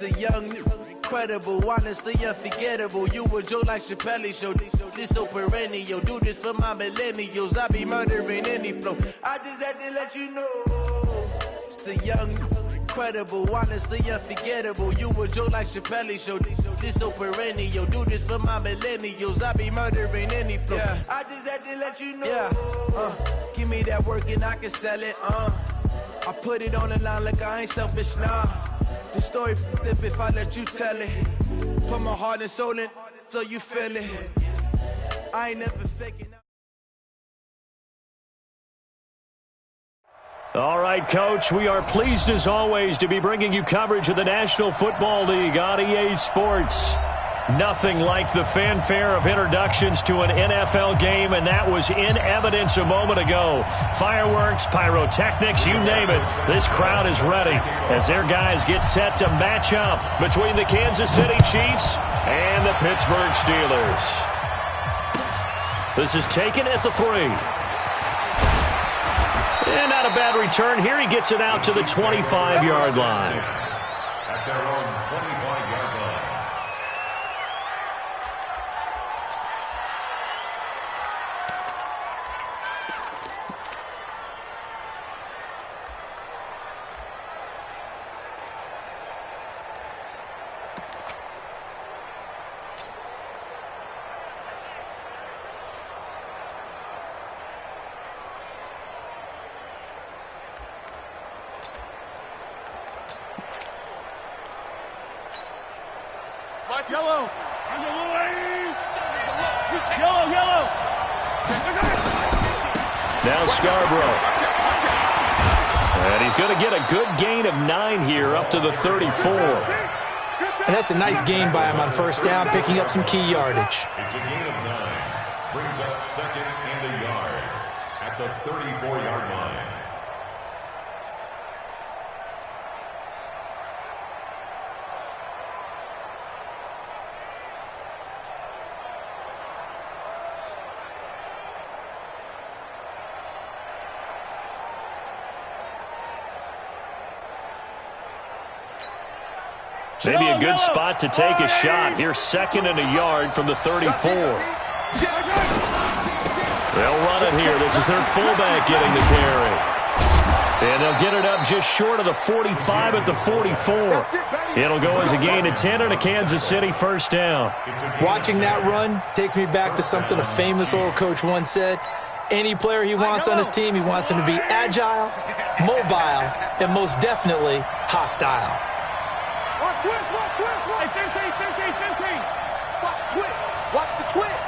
The young, incredible, honestly unforgettable. You a joke like Chappelle Show. This so perennial. Do this for my millennials. I be murdering any flow. I just had to let you know. It's the young, incredible, honestly unforgettable. You a joke like Chappelle Show. This so perennial. Do this for my millennials. I be murdering any flow. Yeah. I just had to let you know. Yeah. Give me that work and I can sell it. I put it on the line like I ain't selfish, nah. The story flip if I let you tell it. Put my heart and soul in so you feel it. I ain't never faking. All right, Coach, we are pleased as always to be bringing you coverage of the National Football League on EA Sports. Nothing like the fanfare of introductions to an NFL game, and that was in evidence a moment ago. Fireworks, pyrotechnics, you name it. This crowd is ready as their guys get set to match up between the Kansas City Chiefs and the Pittsburgh Steelers. This is taken at the 3. And not a bad return here. He gets it out to the 25-yard line. At their own 25-yard line. Yellow. Yellow. Now Scarborough. And he's going to get a good gain of 9 here up to the 34. And that's a nice gain by him on first down, picking up some key yardage. It's a gain of 9. Brings up second and a yard at the 34-yard line. Maybe a good spot to take a shot. Here's second and a yard from the 34. They'll run it here. This is their fullback getting the carry. And they'll get it up just short of the 45 at the 44. It'll go as a gain of 10 and a Kansas City first down. Watching that run takes me back to something a famous old coach once said. Any player he wants on his team, he wants him to be agile, mobile, and most definitely hostile. Watch twist. Hey, 15. Watch twist. Watch the twist.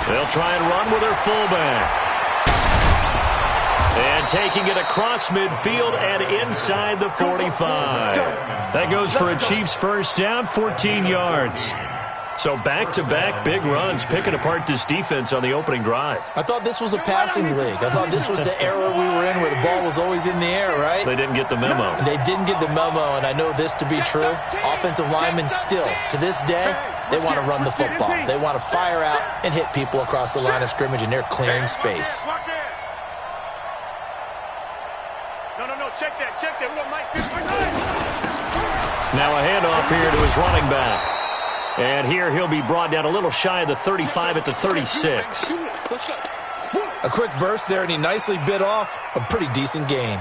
They'll try and run with their fullback. And taking it across midfield and inside the 45. That goes for a Chiefs first down, 14 yards. So back-to-back big runs picking apart this defense on the opening drive. I thought this was a passing league. I thought this was the era we were in where the ball was always in the air, right? They didn't get the memo. They didn't get the memo, and I know this to be true. Offensive linemen still, to this day, they want to run the football. They want to fire out and hit people across the line of scrimmage, and they're clearing space. No, check that. We want Mike. Now a handoff here to his running back. And here he'll be brought down a little shy of the 35 at the 36. A quick burst there, and he nicely bit off a pretty decent gain.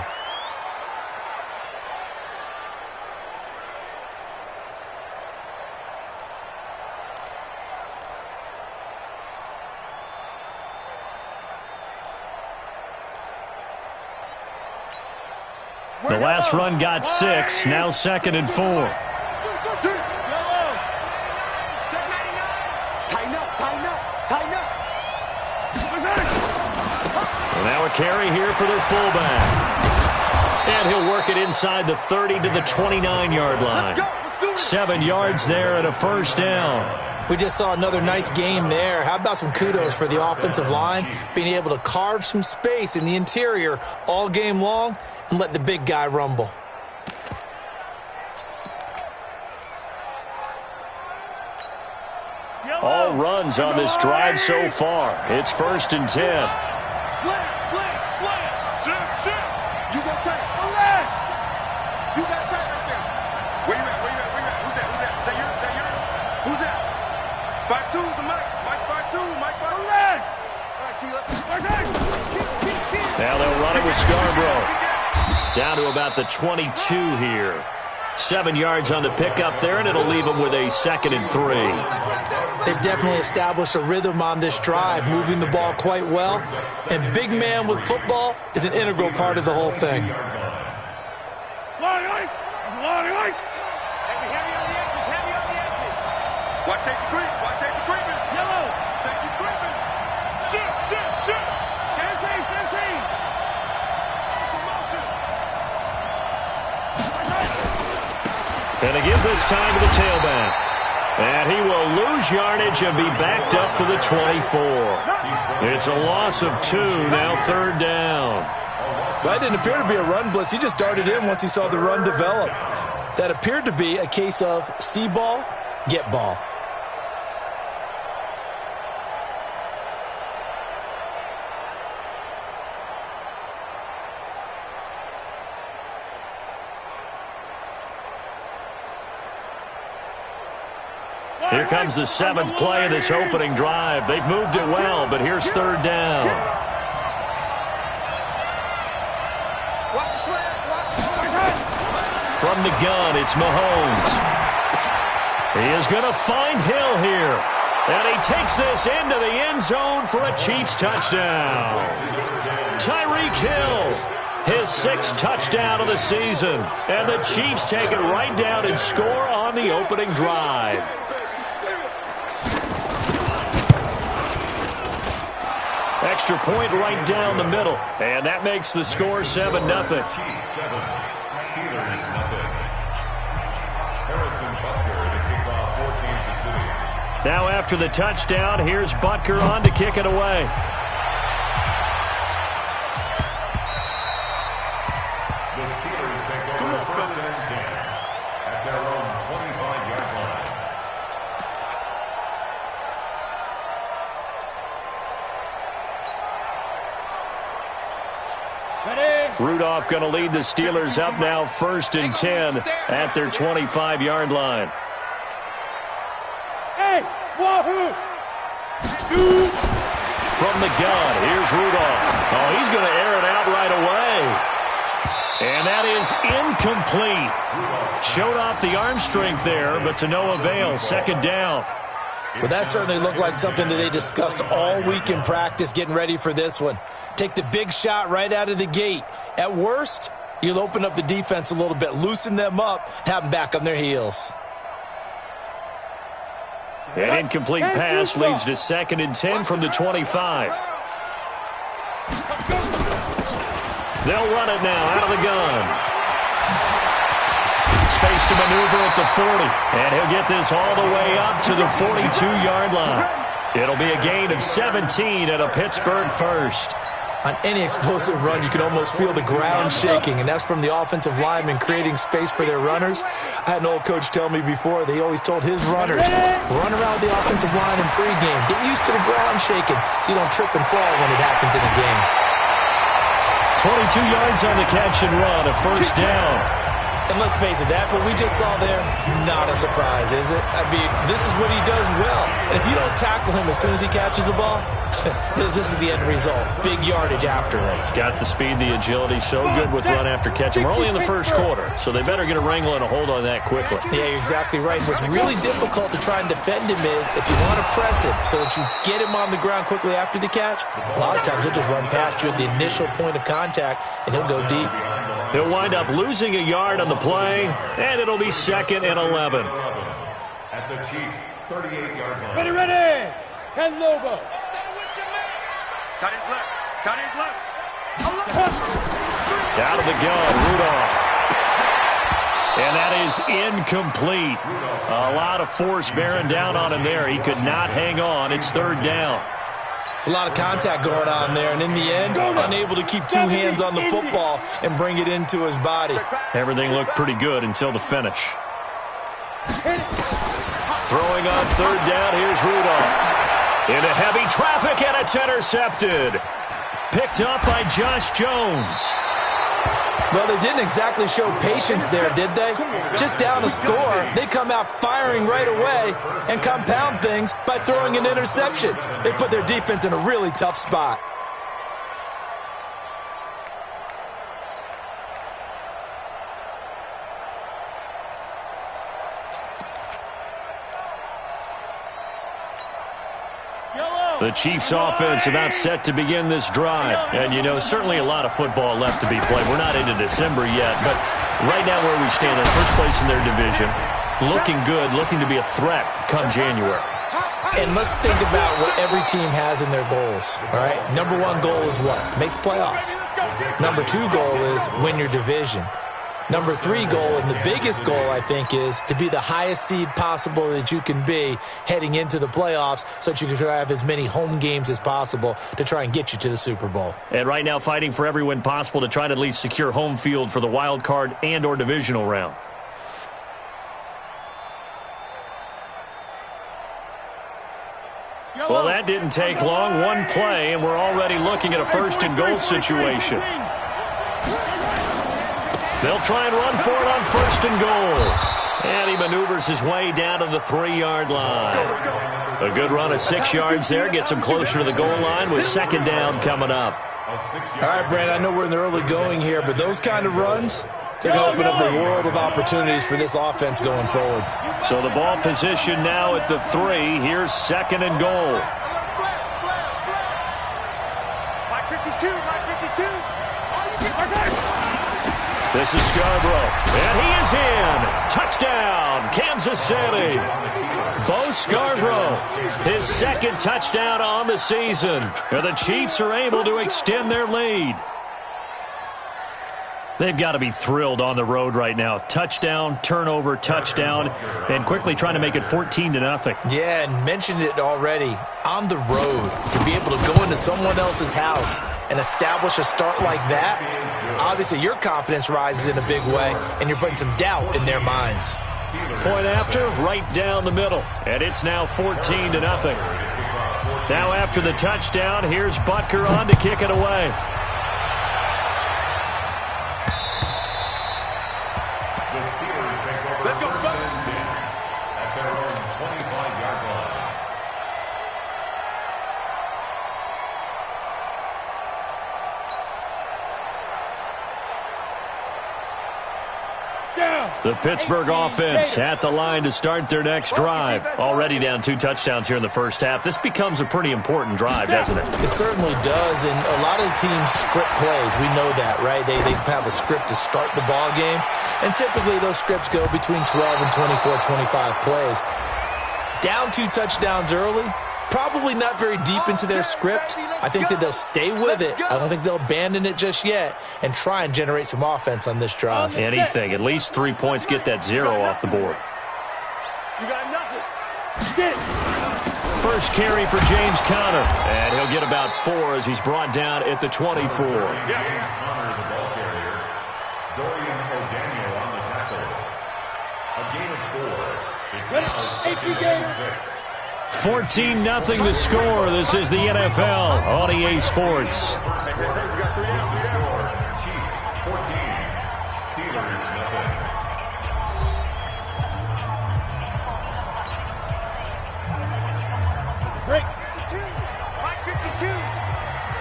The last run got 6, now second and 4. Now a carry here for their fullback. And he'll work it inside the 30 to the 29-yard line. 7 yards there and a first down. We just saw another nice game there. How about some kudos for the offensive line, being able to carve some space in the interior all game long and let the big guy rumble. All runs on this drive so far. It's 1st and 10. Slam. You got time. Who's that? 5-2 is the Mike. Mike 5-2. Mike 5-2. All right, T, let's now they'll run it with Scarborough. Down to about the 22 here. 7 yards on the pickup there, and it'll leave them with a 2nd and 3. They've definitely established a rhythm on this drive, moving the ball quite well. And big man with football is an integral part of the whole thing. Heavy on the edges, heavy on the edges. Watch safety creep, watch safety creeping. Yellow. Safety's creeping. Shit. 10-10. Motion. Gonna give this time to the tailback. And he will lose yardage and be backed up to the 24. It's a loss of 2, now 3rd down. Well, that didn't appear to be a run blitz. He just darted in once he saw the run develop. That appeared to be a case of see ball, get ball. Here comes the 7th play of this opening drive. They've moved it well, but here's 3rd down. Watch the slant. From the gun, it's Mahomes. He is going to find Hill here. And he takes this into the end zone for a Chiefs touchdown. Tyreek Hill, his 6th touchdown of the season. And the Chiefs take it right down and score on the opening drive. Extra point right down the middle. And that makes the score 7-0. Chiefs 7, Steelers 0. Harrison Butker to kick off for Kansas City. Now after the touchdown, here's Butker on to kick it away. The Steelers take over 1st and 10 at their own 25-yard line. Rudolph going to lead the Steelers up now 1st and 10 at their 25-yard line. Hey, wahoo! Shoot! From the gun, here's Rudolph. Oh, he's going to air it out right away. And that is incomplete. Showed off the arm strength there, but to no avail. 2nd down. Well, that certainly looked like something that they discussed all week in practice getting ready for this one. Take the big shot right out of the gate. At worst, you'll open up the defense a little bit, loosen them up, have them back on their heels. An incomplete pass leads to 2nd and 10 from the 25. They'll run it now out of the gun. Space to maneuver at the 40. And he'll get this all the way up to the 42-yard line. It'll be a gain of 17 and a Pittsburgh first. On any explosive run, you can almost feel the ground shaking, and that's from the offensive linemen creating space for their runners. I had an old coach tell me before that he always told his runners, run around the offensive line in pregame. Get used to the ground shaking so you don't trip and fall when it happens in a game. 22 yards on the catch and run, a 1st down. And let's face it, that what we just saw there, not a surprise, is it? I mean, this is what he does well. And if you don't tackle him as soon as he catches the ball, this is the end result. Big yardage afterwards. Got the speed, the agility, so good with run after catch. And we're only in the 1st quarter, so they better get a wrangle and a hold on that quickly. Yeah, you're exactly right. What's really difficult to try and defend him is if you want to press him so that you get him on the ground quickly after the catch, a lot of times he'll just run past you at the initial point of contact, and he'll go deep. He'll wind up losing a yard on the play, and it'll be 2nd and 11. At the Chiefs' 38-yard line. Ready! 10 Lobo. Cut his left. Cut his left. Out of the gun, Rudolph. And that is incomplete. A lot of force bearing down on him there. He could not hang on. It's 3rd down. It's a lot of contact going on there, and in the end, unable to keep 2 hands on the football and bring it into his body. Everything looked pretty good until the finish. Throwing on 3rd down, here's Rudolph. Into heavy traffic, and it's intercepted. Picked up by Josh Jones. Well, they didn't exactly show patience there, did they? Just down a score, they come out firing right away and compound things by throwing an interception. They put their defense in a really tough spot. The Chiefs offense about set to begin this drive. And, you know, certainly a lot of football left to be played. We're not into December yet, but right now where we stand in first place in their division, looking good, looking to be a threat come January. And let's think about what every team has in their goals, all right? Number one goal is what? Make the playoffs. Number two goal is win your division. Number three goal, and the biggest goal, I think, is to be the highest seed possible that you can be heading into the playoffs so that you can have as many home games as possible to try and get you to the Super Bowl. And right now fighting for every win possible to try to at least secure home field for the wild card and or divisional round. Well, that didn't take long. One play, and we're already looking at a first-and-goal situation. They'll try and run for it on first and goal. And he maneuvers his way down to the 3-yard line. A good run of 6 yards there. Gets him closer to the goal line with second down coming up. All right, Brand, I know we're in the early going here, but those kind of runs, they're going to open up a world of opportunities for this offense going forward. So the ball position now at the 3. Here's second and goal. Mike 52, Mike 52. This is Scarborough, and he is in. Touchdown, Kansas City. Bo Scarborough, his second touchdown on the season. And the Chiefs are able to extend their lead. They've got to be thrilled on the road right now. Touchdown, turnover, touchdown, and quickly trying to make it 14-0. Yeah, and mentioned it already. On the road, to be able to go into someone else's house and establish a start like that, obviously your confidence rises in a big way, and you're putting some doubt in their minds. Point after, right down the middle, and it's now 14-0. Now after the touchdown, here's Butker on to kick it away. Let's go, at their own 25-yard line. The Pittsburgh offense at the line to start their next drive. Already down 2 touchdowns here in the first half. This becomes a pretty important drive, doesn't it? It certainly does, and a lot of the teams script plays. We know that, right? They have a script to start the ball game, and typically those scripts go between 12 and 24, 25 plays. Down 2 touchdowns early, probably not very deep into their script. I think that they'll stay with it. I don't think they'll abandon it just yet and try and generate some offense on this drive. Anything. At least 3 points, get that 0 off the board. You got nothing. First carry for James Conner. And he'll get about 4 as he's brought down at the 24. James Conner, the ball carrier. Dorian O'Daniel on the tackle. A gain of 4. It's now 2nd and 6. 14-0 the score. This is the NFL on EA Sports. Break. Mike 52.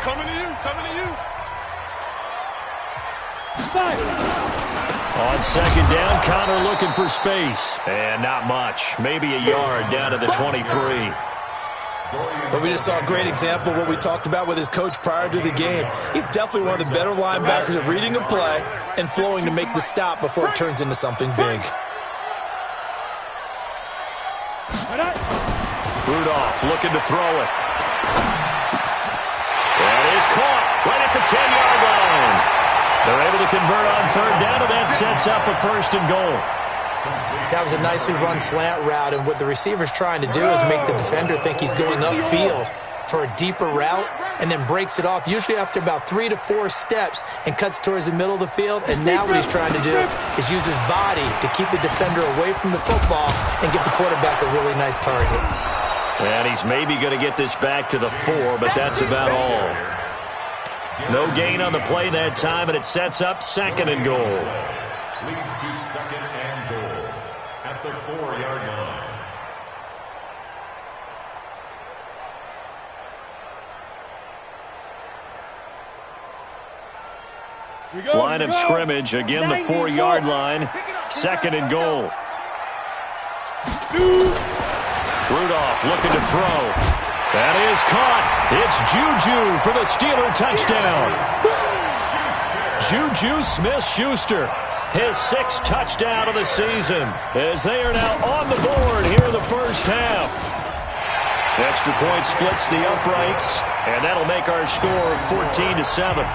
Coming to you. On second down, Conner looking for space. And not much. Maybe a yard down to the 23. But we just saw a great example of what we talked about with his coach prior to the game. He's definitely one of the better linebackers at reading a play and flowing to make the stop before it turns into something big. Rudolph looking to throw it. That is caught right at the 10-yard line. They're able to convert on third down, and that sets up a first and goal. That was a nicely run slant route, and what the receiver's trying to do is make the defender think he's going upfield for a deeper route and then breaks it off, usually after about 3 to 4 steps, and cuts towards the middle of the field. And now what he's trying to do is use his body to keep the defender away from the football and give the quarterback a really nice target. And he's maybe going to get this back to the 4, but that's about all. No gain on the play that time, and it sets up 2nd and goal. Leads to 2nd and goal at the 4-yard line. Line of scrimmage, again the 4-yard line, 2nd and goal. Rudolph looking to throw. That is caught. It's Juju for the Steeler touchdown. Juju Smith-Schuster, his 6th touchdown of the season, as they are now on the board here in the first half. Extra point splits the uprights, and that'll make our score 14-7.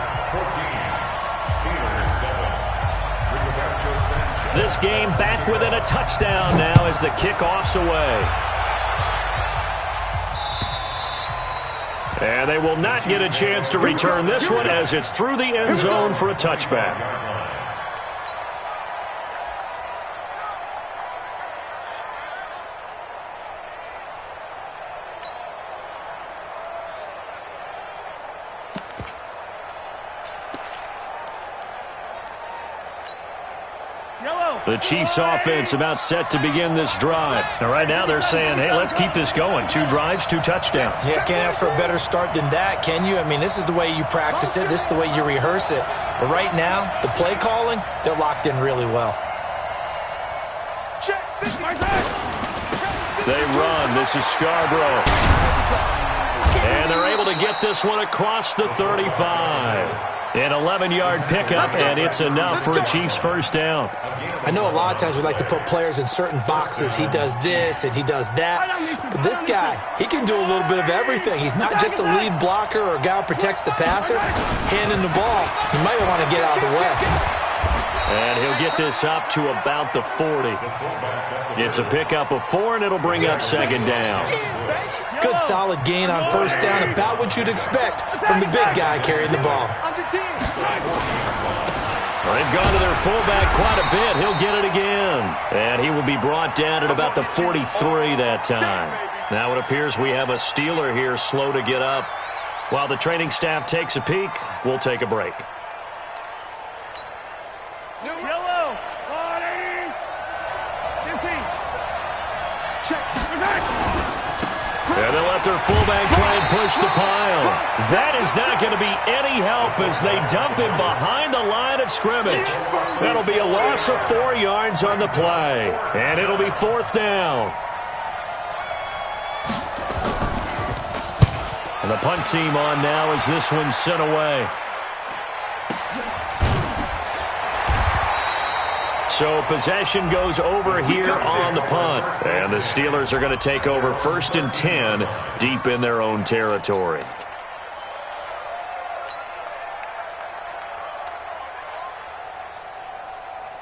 This game back within a touchdown now as the kickoff's away. And they will not get a chance to return this one as it's through the end zone for a touchback. The Chiefs offense about set to begin this drive. Now, right now they're saying, hey, let's keep this going. 2 drives, 2 touchdowns. Yeah, can't ask for a better start than that, can you? I mean, this is the way you practice it. This is the way you rehearse it. But right now, the play calling, they're locked in really well. They run. This is Scarborough. And they're able to get this one across the 35. An 11-yard pickup, and it's enough for a Chiefs first down. I know a lot of times we like to put players in certain boxes. He does this and he does that. But this guy, he can do a little bit of everything. He's not just a lead blocker or a guy who protects the passer. Handing the ball, he might want to get out of the way. And he'll get this up to about the 40. It's a pickup of 4, and it'll bring up 2nd down. Good solid gain on first down, about what you'd expect from the big guy carrying the ball. They've gone to their fullback quite a bit. He'll get it again. And he will be brought down at about the 43 that time. Now it appears we have a Steeler here slow to get up. While the training staff takes a peek, we'll take a break. And they'll let their fullback try and push the pile. That is not going to be any help as they dump him behind the line of scrimmage. That'll be a loss of 4 yards on the play. And it'll be 4th down. And the punt team on now as this one's sent away. So possession goes over here on the punt. And the Steelers are going to take over 1st and 10 deep in their own territory.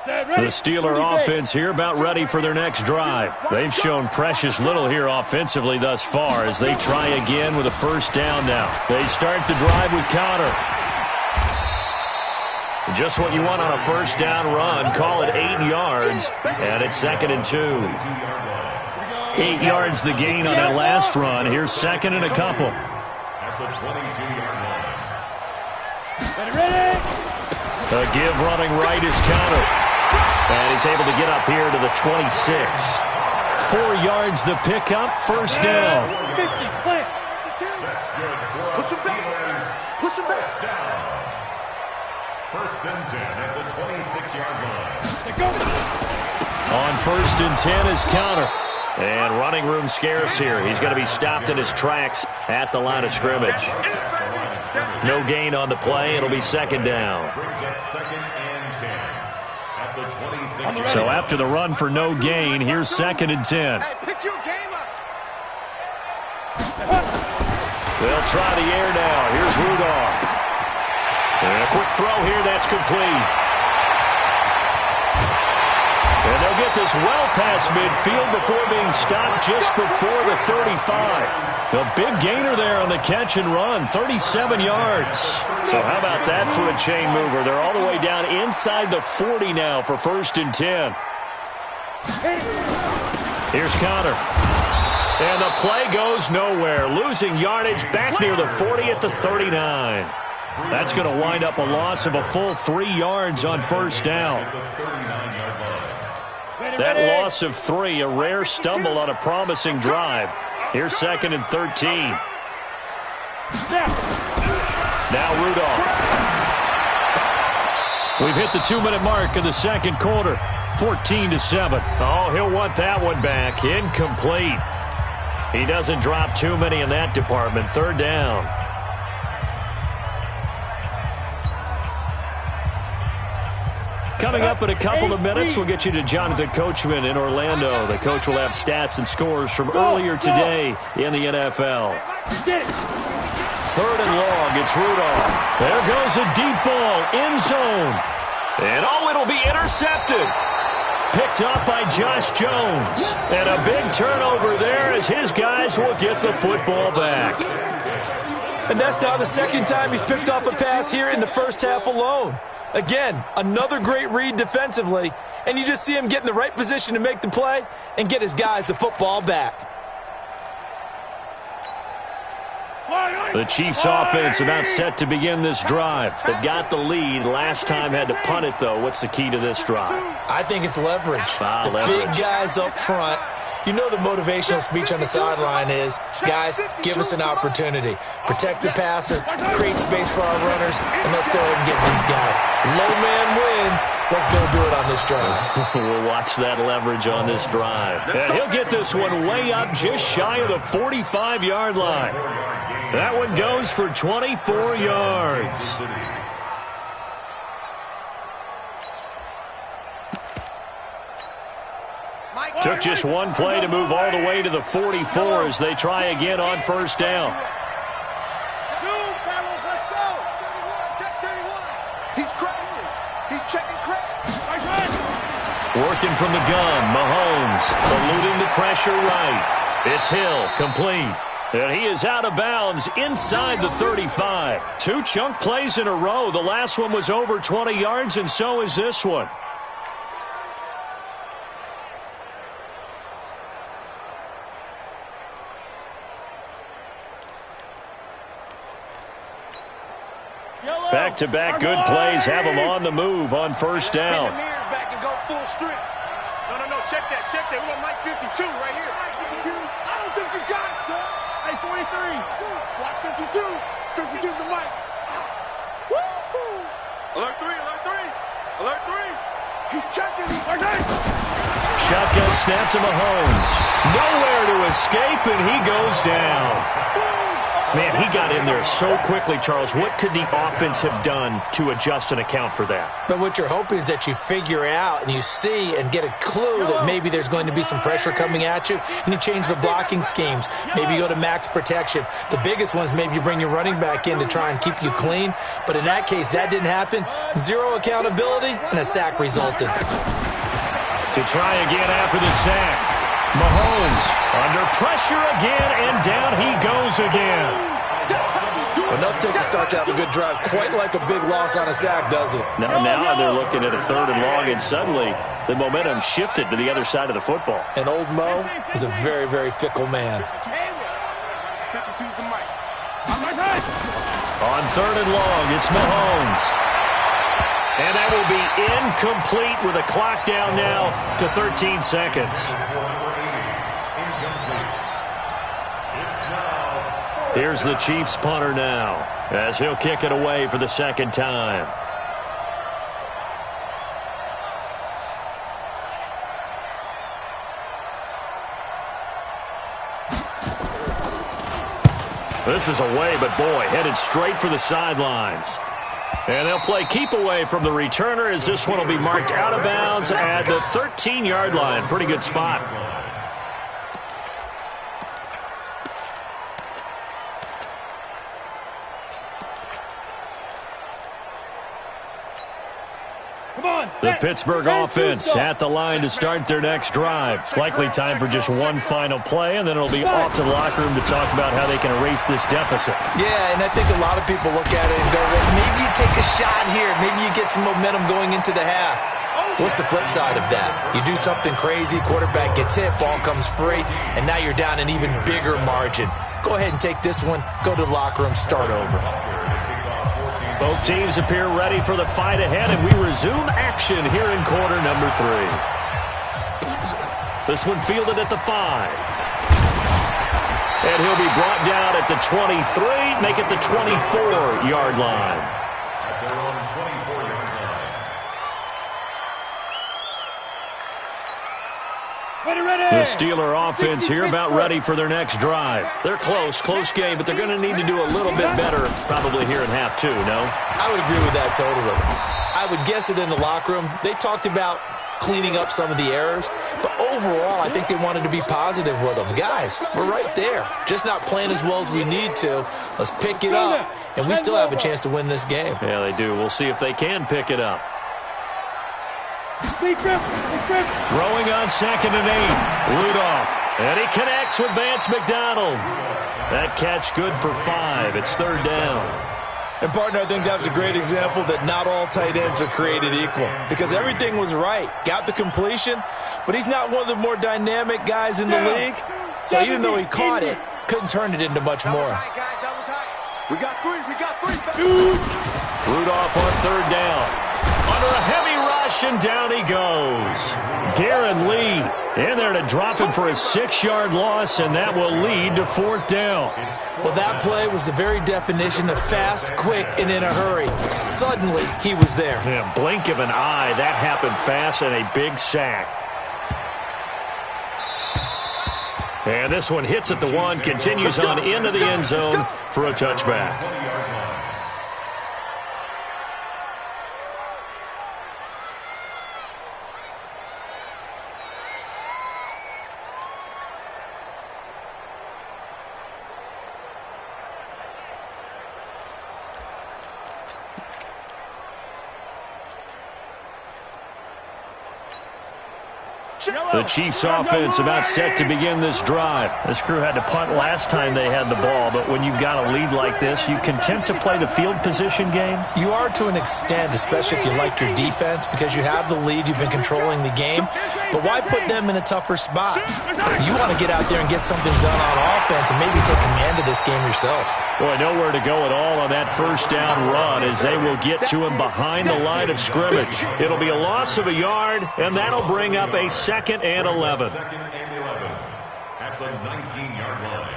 The Steeler offense here about ready for their next drive. They've shown precious little here offensively thus far as they try again with a first down now. They start the drive with Cotter. Just what you want on a first down run. Call it 8 yards, and it's 2nd and 2. 8 yards the gain on that last run. Here's 2nd and a couple. At the 22-yard line. A give running right is Cotter. And he's able to get up here to the 26. 4 yards the pickup, first down. That's good for us. Push him back. Push him back. Down. 1st and 10 at the 26-yard line. On 1st and 10 is Cotter. And running room scarce here. He's going to be stopped in his tracks at the line of scrimmage. No gain on the play. It'll be 2nd down. Brings up 2nd and 10 at the 26. So after the run for no gain, here's 2nd and 10. Hey, pick your game up. They'll try the air now. Here's Rudolph. And a quick throw here, that's complete. And they'll get this well past midfield before being stopped just before the 35. A big gainer there on the catch and run, 37 yards. So how about that for a chain mover? They're all the way down inside the 40 now for 1st and 10. Here's Cotter. And the play goes nowhere. Losing yardage back near the 40 at the 39. That's going to wind up a loss of a full 3 yards on first down. That loss of 3, a rare stumble on a promising drive. Here's 2nd and 13. Now Rudolph. We've hit the 2-minute mark in the second quarter. 14-7. Oh, he'll want that one back. Incomplete. He doesn't drop too many in that department. 3rd down. Coming up in a couple of minutes, we'll get you to Jonathan Coachman in Orlando. The coach will have stats and scores from earlier today in the NFL. 3rd and long, it's Rudolph. There goes a deep ball, end zone. And oh, it'll be intercepted. Picked up by Josh Jones. And a big turnover there as his guys will get the football back. And that's now the 2nd time he's picked off a pass here in the first half alone. Again, another great read defensively, and you just see him get in the right position to make the play and get his guys the football back. The Chiefs offense about set to begin this drive. They've got the lead. Last time had to punt it, though. What's the key to this drive? I think it's leverage. Leverage. Big guys up front. You know the motivational speech on the sideline is, guys, give us an opportunity. Protect the passer, create space for our runners, and let's go ahead and get these guys. Low man wins. Let's go do it on this drive. We'll watch that leverage on this drive. And he'll get this one way up just shy of the 45-yard line. That one goes for 24 yards. Took just one play to move all the way to the 44 as they try again on first down. He's crazy. He's checking crazy. Working from the gun, Mahomes eluding the pressure right. It's Hill, complete. And he is out of bounds inside the 35. 2 chunk plays in a row. The last one was over 20 yards, and so is this one. Back-to-back good plays have him on the move on first down. Back and go full strip. No, check that. We got Mike 52 right here. I don't think you got it, sir. Hey, 43. Block 52. 52's the mic. Woo! Alert 3. He's checking. Shotgun snap to Mahomes. Nowhere to escape, and he goes down. Man, he got in there so quickly, Charles. What could the offense have done to adjust and account for that? But what you're hoping is that you figure out and you see and get a clue that maybe there's going to be some pressure coming at you, and you change the blocking schemes. Maybe you go to max protection. The biggest one is maybe you bring your running back in to try and keep you clean. But in that case, that didn't happen. 0 accountability, and a sack resulted. To try again after the sack. Mahomes under pressure again, and down he goes again. Enough takes to start to have a good drive. Quite like a big loss on a sack, does it? Now they're looking at a 3rd and long, and suddenly the momentum shifted to the other side of the football. And old Mo is a very, very fickle man. 52's the mic. On 3rd and long, it's Mahomes. And that will be incomplete with a clock down now to 13 seconds. Here's the Chiefs punter now as he'll kick it away for the 2nd time. This is away, but boy, headed straight for the sidelines. And they'll play keep away from the returner as this one will be marked out of bounds at the 13-yard line. Pretty good spot. The Pittsburgh offense at the line to start their next drive. Likely time for just one final play, and then it'll be off to the locker room to talk about how they can erase this deficit. Yeah, and I think a lot of people look at it and go, well, maybe you take a shot here. Maybe you get some momentum going into the half. What's the flip side of that? You do something crazy, quarterback gets hit, ball comes free, and now you're down an even bigger margin. Go ahead and take this one, go to the locker room, start over. Both teams appear ready for the fight ahead, and we resume action here in quarter number 3. This one fielded at the 5. And he'll be brought down at the 23, make it the 24-yard line. At their own 24-yard line. The Steeler offense here about ready for their next drive. They're close game, but they're going to need to do a little bit better probably here in half 2, no? I would agree with that totally. I would guess it in the locker room. They talked about cleaning up some of the errors, but overall, I think they wanted to be positive with them. Guys, we're right there. Just not playing as well as we need to. Let's pick it up, and we still have a chance to win this game. Yeah, they do. We'll see if they can pick it up. Throwing on 2nd and 8. Rudolph. And he connects with Vance McDonald. That catch good for 5. It's 3rd down. And, partner, I think that's a great example that not all tight ends are created equal. Because everything was right. Got the completion, but he's not one of the more dynamic guys in the league. So even though he caught it, couldn't turn it into much more. We got 3. Rudolph on 3rd down. Under a heavy rush, and down he goes. Darren Lee in there to drop him for a 6-yard loss, and that will lead to 4th down. Well, that play was the very definition of fast, quick, and in a hurry. Suddenly, he was there. Yeah, blink of an eye, that happened fast, and a big sack. And this one hits at the 1, continues on into the end zone for a touchback. The Chiefs offense about set to begin this drive. This crew had to punt last time they had the ball, but when you've got a lead like this, you content to play the field position game? You are to an extent, especially if you like your defense, because you have the lead, you've been controlling the game. But why put them in a tougher spot? You want to get out there and get something done on offense and maybe take command of this game yourself. Boy, nowhere to go at all on that 1st down run as they will get to him behind the line of scrimmage. It'll be a loss of a yard, and that'll bring up a 2nd and 11. 2nd and 11 at the 19-yard line.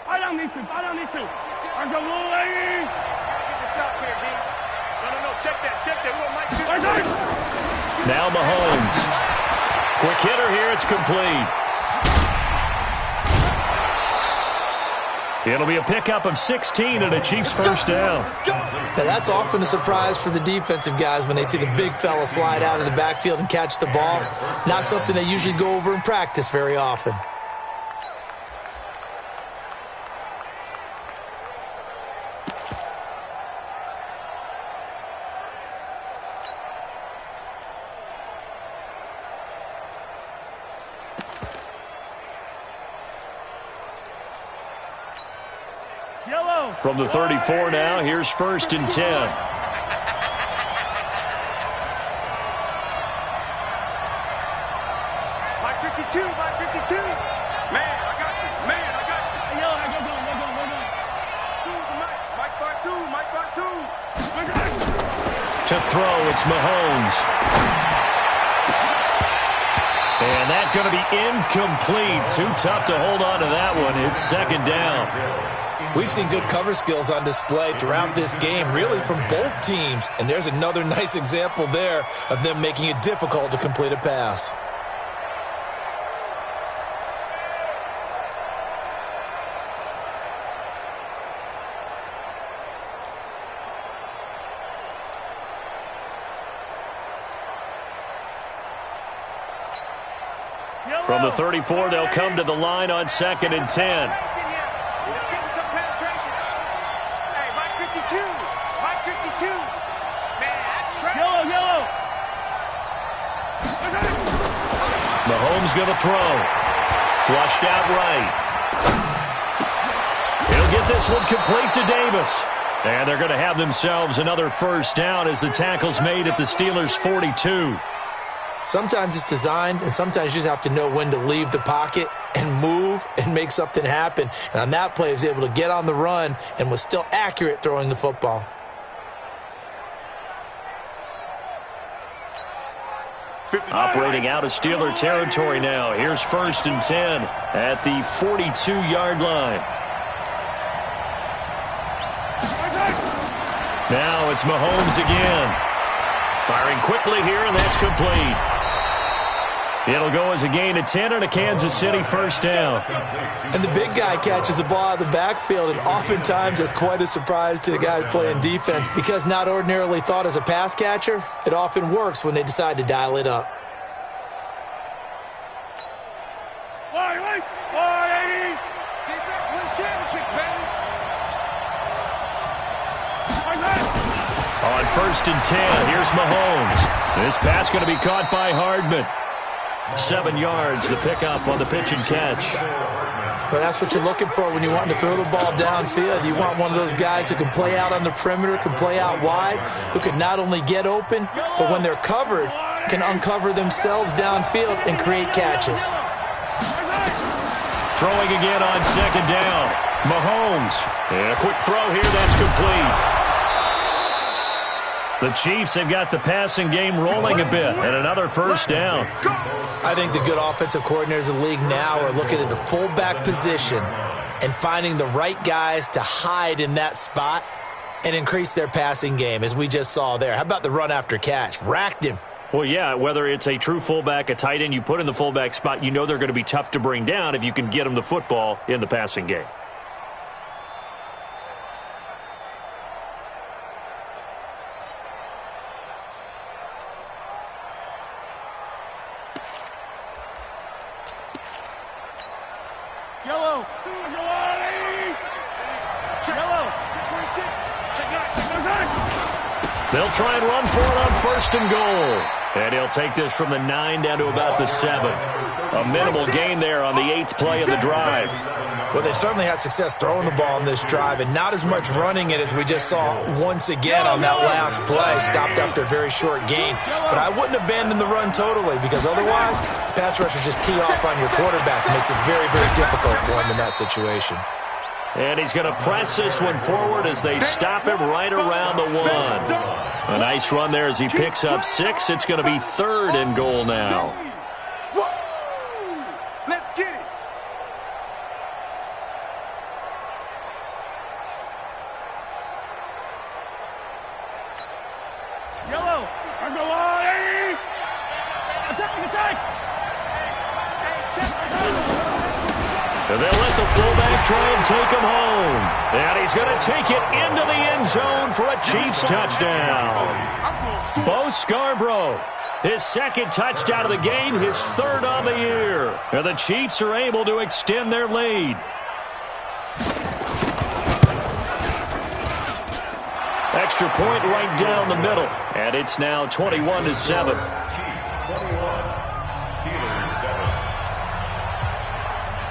Fight on these two. There's a little lady. Stop here, D. No. Check that. We want Mike 50. Now Mahomes. Quick hitter here. It's complete. It'll be a pickup of 16 and a Chiefs 1st down. Now, that's often a surprise for the defensive guys when they see the big fella slide out of the backfield and catch the ball. Not something they usually go over in practice very often. From the 34 now, here's 1st and 10. Mike 52. Man, I got you. Hey, yo, go. Mike part two. To throw, it's Mahomes. And that's going to be incomplete. Too tough to hold on to that one. It's 2nd down. We've seen good cover skills on display throughout this game, really from both teams. And there's another nice example there of them making it difficult to complete a pass. From the 34, they'll come to the line on 2nd and 10. Mahomes going to throw. Flushed out right. He'll get this one complete to Davis. And they're going to have themselves another 1st down as the tackle's made at the Steelers' 42. Sometimes it's designed, and sometimes you just have to know when to leave the pocket and move and make something happen. And on that play, he was able to get on the run and was still accurate throwing the football. Operating out of Steeler territory now. Here's 1st and 10 at the 42-yard line. Now it's Mahomes again. Firing quickly here, and that's complete. It'll go as a gain of 10 and a Kansas City first down. And the big guy catches the ball out of the backfield, and oftentimes that's quite a surprise to the guys playing defense because not ordinarily thought as a pass catcher, it often works when they decide to dial it up. On 1st and 10, here's Mahomes. This pass going to be caught by Hardman. 7 yards, the pickup on the pitch and catch. But that's what you're looking for when you want to throw the ball downfield. You want one of those guys who can play out on the perimeter, can play out wide, who can not only get open, but when they're covered, can uncover themselves downfield and create catches. Throwing again on 2nd down. Mahomes. And a quick throw here, that's complete. The Chiefs have got the passing game rolling a bit, and another first down. I think the good offensive coordinators in the league now are looking at the fullback position and finding the right guys to hide in that spot and increase their passing game, as we just saw there. How about the run after catch? Racked him. Well, yeah, whether it's a true fullback, a tight end, you put in the fullback spot, you know they're going to be tough to bring down if you can get them the football in the passing game. They'll try and run for it on 1st and goal. And he'll take this from the 9 down to about the 7. A minimal gain there on the 8th play of the drive. Well, they certainly had success throwing the ball on this drive and not as much running it as we just saw once again on that last play. Stopped after a very short gain. But I wouldn't abandon the run totally because otherwise, pass rushers just tee off on your quarterback. It makes it very, very difficult for him in that situation. And he's going to press this one forward as they stop him right around the 1. A nice run there as he picks up 6. It's going to be 3rd and goal now. Let's get it. Yellow. Attack. And they'll let the fullback try and take him home. And he's going to take it into the end zone for a Chiefs touchdown. Bo Scarborough, his 2nd touchdown of the game, his 3rd on the year. And the Chiefs are able to extend their lead. Extra point right down the middle. And it's now 21-7.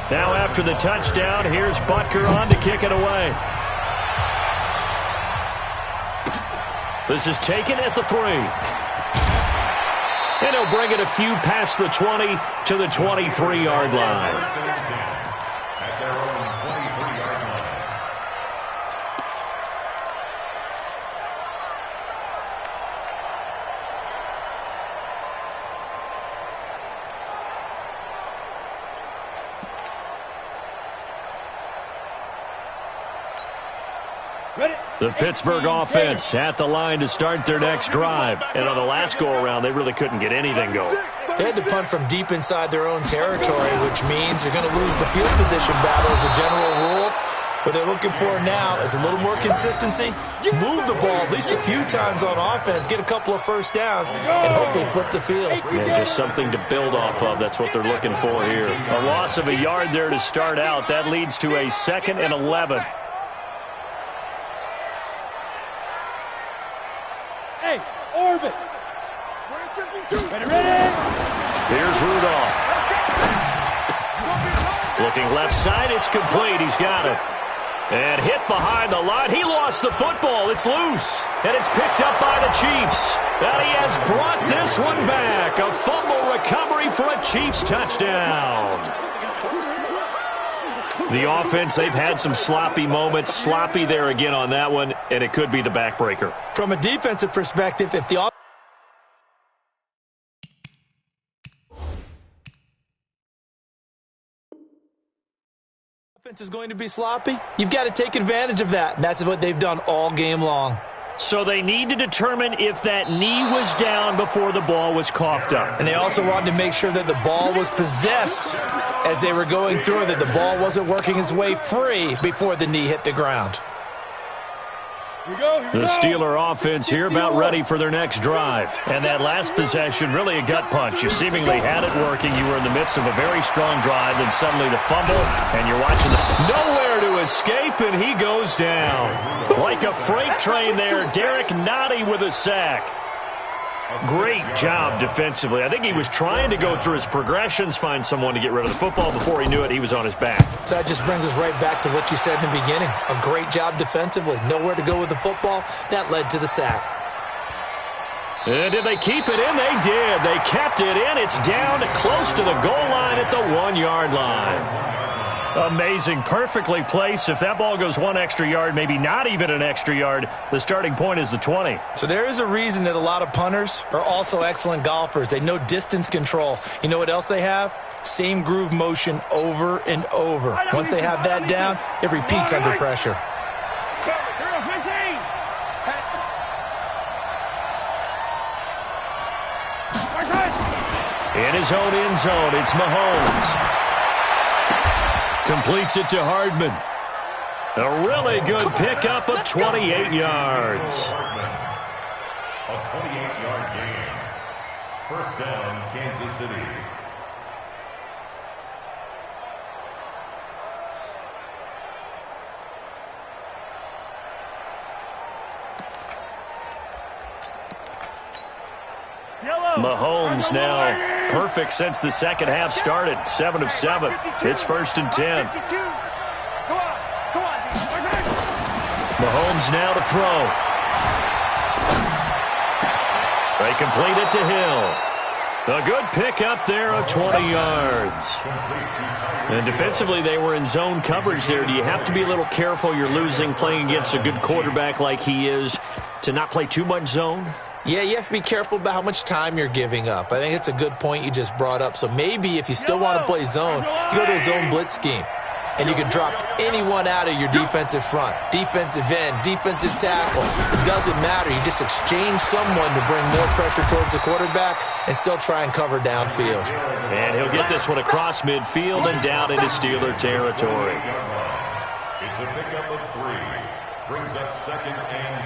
Now after the touchdown, here's Butker on to kick it away. This is taken at the 3. And he'll bring it a few past the 20 to the 23-yard line. The Pittsburgh offense at the line to start their next drive. And on the last go-around, they really couldn't get anything going. They had to punt from deep inside their own territory, which means you're going to lose the field position battle as a general rule. What they're looking for now is a little more consistency, move the ball at least a few times on offense, get a couple of first downs, and hopefully flip the field. Yeah, just something to build off of. That's what they're looking for here. A loss of a yard there to start out. That leads to a 2nd and 11. Hey, orbit. Ready. Here's Rudolph. Looking left side, it's complete. He's got it. And hit behind the line. He lost the football. It's loose. And it's picked up by the Chiefs. And he has brought this one back. A fumble the recovery for a Chiefs touchdown. The offense, they've had some sloppy moments. Sloppy there again on that one, and it could be the backbreaker. From a defensive perspective, if the offense is going to be sloppy, you've got to take advantage of that, and that's what they've done all game long. So they need to determine if that knee was down before the ball was coughed up. And they also wanted to make sure that the ball was possessed as they were going through, that the ball wasn't working its way free before the knee hit the ground. The Steeler offense here about ready for their next drive. And that last possession, really a gut punch. You seemingly had it working. You were in the midst of a very strong drive, then suddenly the fumble, and you're watching nowhere to escape, and he goes down. Like a freight train there, Derek Nottie with a sack. Great job defensively. I think he was trying to go through his progressions, find someone to get rid of the football. Before he knew it, he was on his back. So that just brings us right back to what you said in the beginning. A great job defensively. Nowhere to go with the football. That led to the sack. And did they keep it in? They did. They kept it in. It's down to close to the goal line at the 1-yard line. Amazing. Perfectly placed. If that ball goes one extra yard, maybe not even an extra yard, the starting point is the 20. So there is a reason that a lot of punters are also excellent golfers. They know distance control. You know what else they have? Same groove motion over and over. Once they have that down, it repeats under pressure. In his own end zone, it's Mahomes. Completes it to Hardman. A really good pickup of 28 yards. A 28-yard gain. First down, Kansas City. Mahomes now perfect since the second half started. 7 of 7. It's 1st and 10. Mahomes now to throw. They complete it to Hill. A good pickup there of 20 yards. And defensively, they were in zone coverage there. Do you have to be a little careful? You're losing, playing against a good quarterback like he is, to not play too much zone? Yeah, you have to be careful about how much time you're giving up. I think it's a good point you just brought up. So maybe if you still want to play zone, you go to a zone blitz scheme. And you can drop anyone out of your defensive front. Defensive end, defensive tackle. It doesn't matter. You just exchange someone to bring more pressure towards the quarterback and still try and cover downfield. And he'll get this one across midfield and down into Steeler territory. It's a pickup of 3. Brings up 2nd and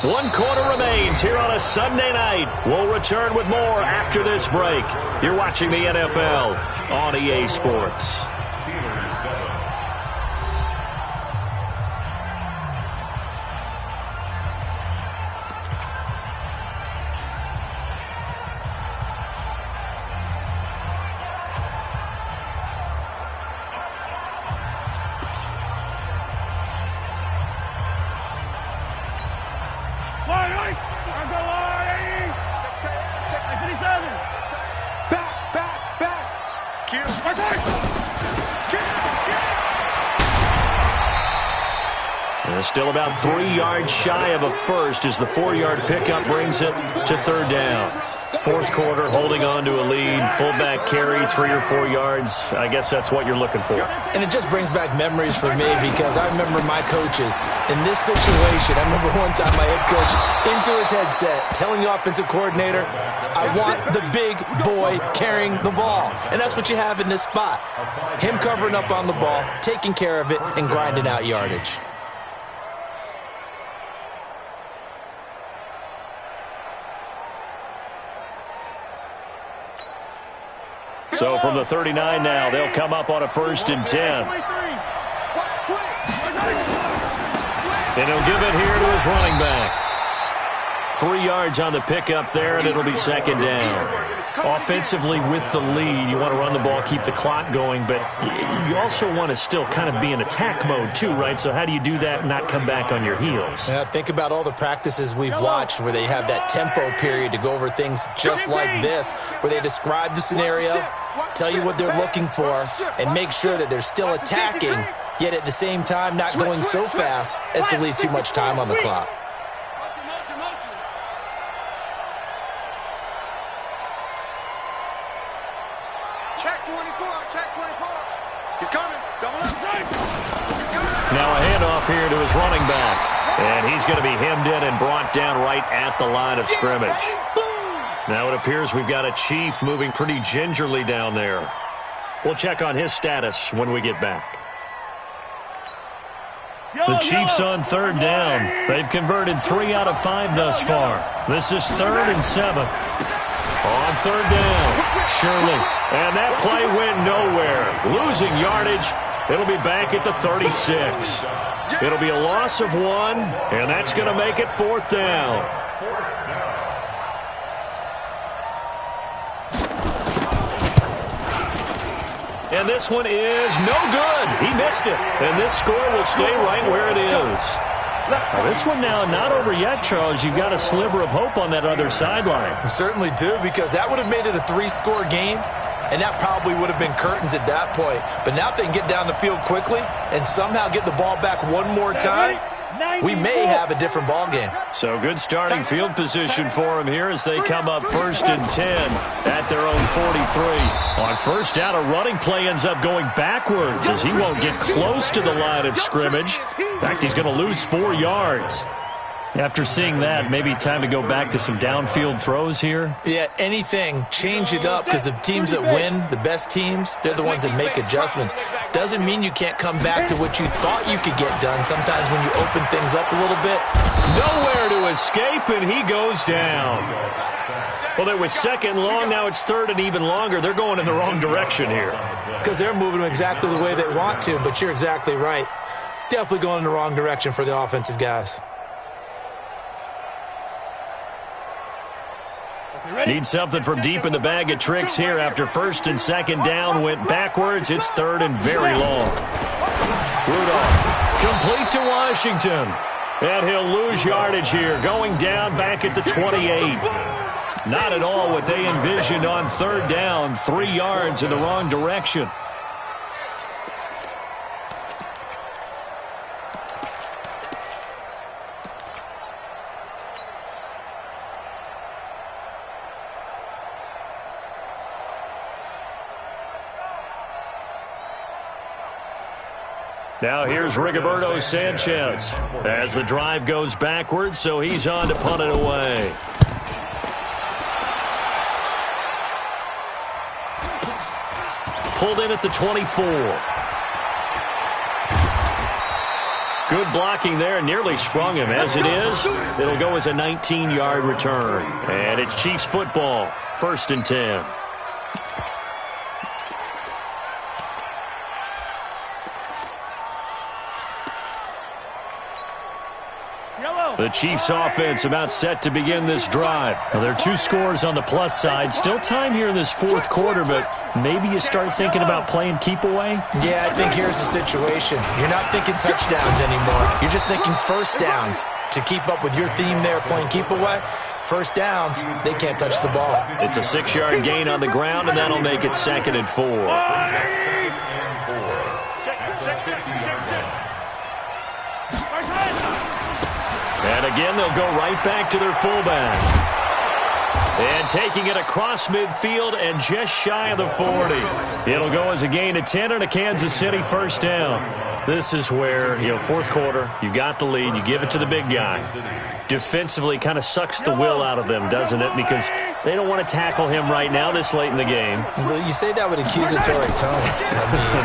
7. 1 quarter remains here on a Sunday night. We'll return with more after this break. You're watching the NFL on EA Sports. Steelers 7. Still about 3 yards shy of a first as the 4-yard pickup brings it to 3rd down. 4th quarter, holding on to a lead. Fullback carry, 3 or 4 yards. I guess that's what you're looking for. And it just brings back memories for me because I remember my coaches in this situation. I remember one time my head coach into his headset telling the offensive coordinator, I want the big boy carrying the ball. And that's what you have in this spot. Him covering up on the ball, taking care of it, and grinding out yardage. So from the 39 now, they'll come up on a 1st and 10. And he'll give it here to his running back. 3 yards on the pickup there, and it'll be second down. Offensively with the lead, you want to run the ball, keep the clock going, but you also want to still kind of be in attack mode too, right? So how do you do that and not come back on your heels? Yeah, think about all the practices we've watched where they have that tempo period to go over things just like this, where they describe the scenario, tell you what they're looking for, and make sure that they're still attacking, yet at the same time not going so fast as to leave too much time on the clock. Now a handoff here to his running back. And he's going to be hemmed in and brought down right at the line of scrimmage. Now it appears we've got a Chief moving pretty gingerly down there. We'll check on his status when we get back. The Chiefs on third down. They've converted 3 out of 5 thus far. This is 3rd and 7. On third down, Shirley. And that play went nowhere. Losing yardage. It'll be back at the 36. It'll be a loss of 1, and that's going to make it 4th down. And this one is no good. He missed it. And this score will stay right where it is. Now, this one now not over yet, Charles. You've got a sliver of hope on that other sideline. We certainly do, because that would have made it a 3-score game. And that probably would have been curtains at that point. But now if they can get down the field quickly and somehow get the ball back one more time, we may have a different ball game. So good starting field position for them here as they come up 1st and 10 at their own 43. On first down, a running play ends up going backwards as he won't get close to the line of scrimmage. In fact, he's going to lose 4 yards. After seeing that, maybe time to go back to some downfield throws here? Yeah, anything. Change it up, because the teams that win, the best teams, they're the ones that make adjustments. Doesn't mean you can't come back to what you thought you could get done sometimes when you open things up a little bit. Nowhere to escape, and he goes down. Well, it was 2nd long. Now it's 3rd and even longer. They're going in the wrong direction here. Because they're moving exactly the way they want to, but you're exactly right. Definitely going in the wrong direction for the offensive guys. Need something from deep in the bag of tricks here after 1st and 2nd down went backwards. It's 3rd and very long. Rudolph complete to Washington. And he'll lose yardage here, going down back at the 28. Not at all what they envisioned on 3rd down. 3 yards in the wrong direction. Now here's Rigoberto Sanchez as the drive goes backwards, so he's on to punt it away. Pulled in at the 24. Good blocking there, nearly sprung him. As it is, it'll go as a 19-yard return. And it's Chiefs football, 1st and 10. The Chiefs offense about set to begin this drive. Now, there are 2 scores on the plus side. Still time here in this 4th quarter, but maybe you start thinking about playing keep away? Yeah, I think here's the situation. You're not thinking touchdowns anymore. You're just thinking first downs. To keep up with your theme there, playing keep away, first downs, they can't touch the ball. It's a 6-yard gain on the ground, and that'll make it 2nd and 4. And again, they'll go right back to their fullback. And taking it across midfield and just shy of the 40. It'll go as a gain of 10 and a Kansas City 1st down. This is where, 4th quarter, you got the lead, you give it to the big guy. Defensively kind of sucks the will out of them, doesn't it? Because they don't want to tackle him right now this late in the game. Well, you say that with accusatory tones. I mean,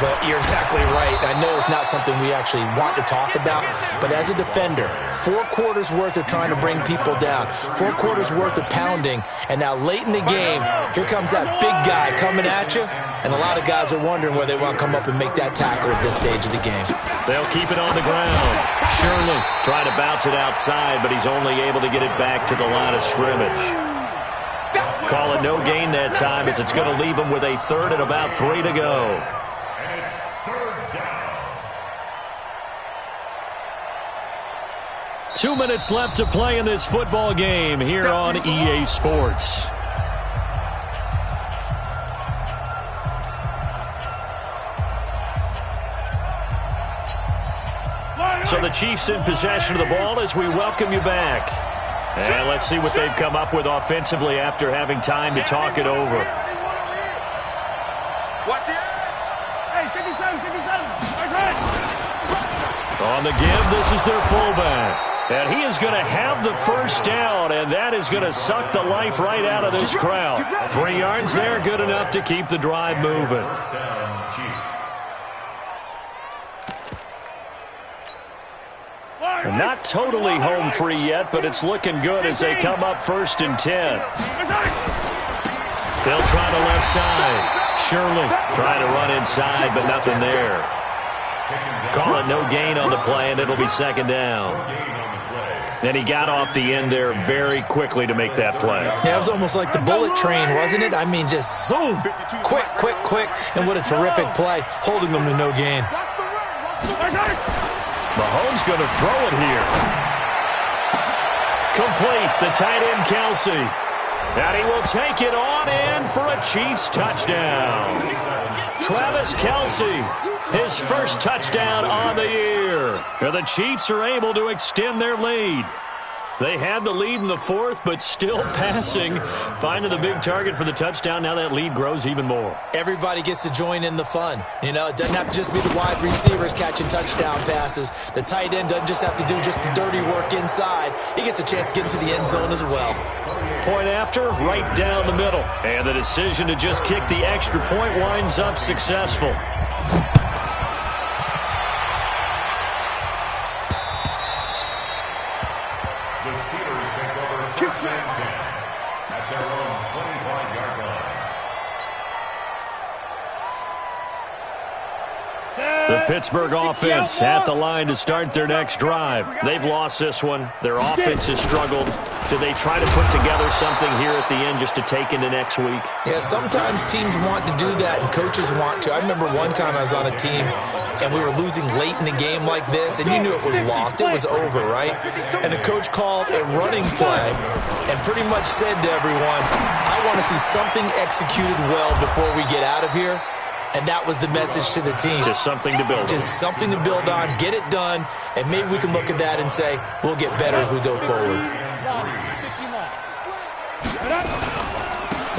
but you're exactly right. I know it's not something we actually want to talk about, but as a defender, 4 quarters worth of trying to bring people down, 4 quarters worth of pounding, and now late in the game, here comes that big guy coming at you, and a lot of guys are wondering whether they want to come up and make that tackle at this stage of the game. They'll keep it on the ground. Shirley trying to bounce it outside. inside, but he's only able to get it back to the line of scrimmage. Call it no gain that time, as it's going to leave him with a third and about 3 to go. And it's third down. 2 minutes left to play in this football game here on EA Sports. So the Chiefs in possession of the ball as we welcome you back. And let's see what they've come up with offensively after having time to talk it over. Watch it. Hey, 57, 57. On the give, this is their fullback. And he is going to have the first down, and that is going to suck the life right out of this crowd. 3 yards there, good enough to keep the drive moving. First down, Chiefs. Not totally home free yet, but it's looking good as they come up 1st and 10. They'll try the left side. Shirley trying to run inside, but nothing there. Call it no gain on the play, and it'll be 2nd down. And he got off the end there very quickly to make that play. Yeah, it was almost like the bullet train, wasn't it? I mean, just zoom. Quick, quick, quick. And what a terrific play, holding them to no gain. Mahomes going to throw it here. Complete, the tight end Kelsey. And he will take it on in for a Chiefs touchdown. Travis Kelsey, his first touchdown on the year. And the Chiefs are able to extend their lead. They had the lead in the 4th, but still passing. Finding the big target for the touchdown. Now that lead grows even more. Everybody gets to join in the fun. You know, it doesn't have to just be the wide receivers catching touchdown passes. The tight end doesn't just have to do just the dirty work inside. He gets a chance to get into the end zone as well. Point after, right down the middle. And the decision to just kick the extra point winds up successful. The Pittsburgh offense at the line to start their next drive. They've lost this one. Their offense has struggled. Do they try to put together something here at the end just to take into next week? Yeah, sometimes teams want to do that and coaches want to. I remember one time I was on a team and we were losing late in the game like this, and you knew it was lost. It was over, right? And the coach called a running play and pretty much said to everyone, I want to see something executed well before we get out of here. And that was the message to the team. Just something to build on. Just something to build on, get it done, and maybe we can look at that and say, we'll get better as we go forward.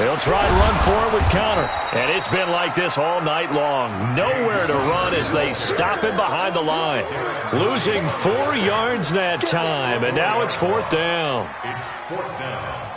They'll try to run forward with counter. And it's been like this all night long. Nowhere to run as they stop him behind the line. Losing 4 yards that time, and now it's 4th down. It's 4th down.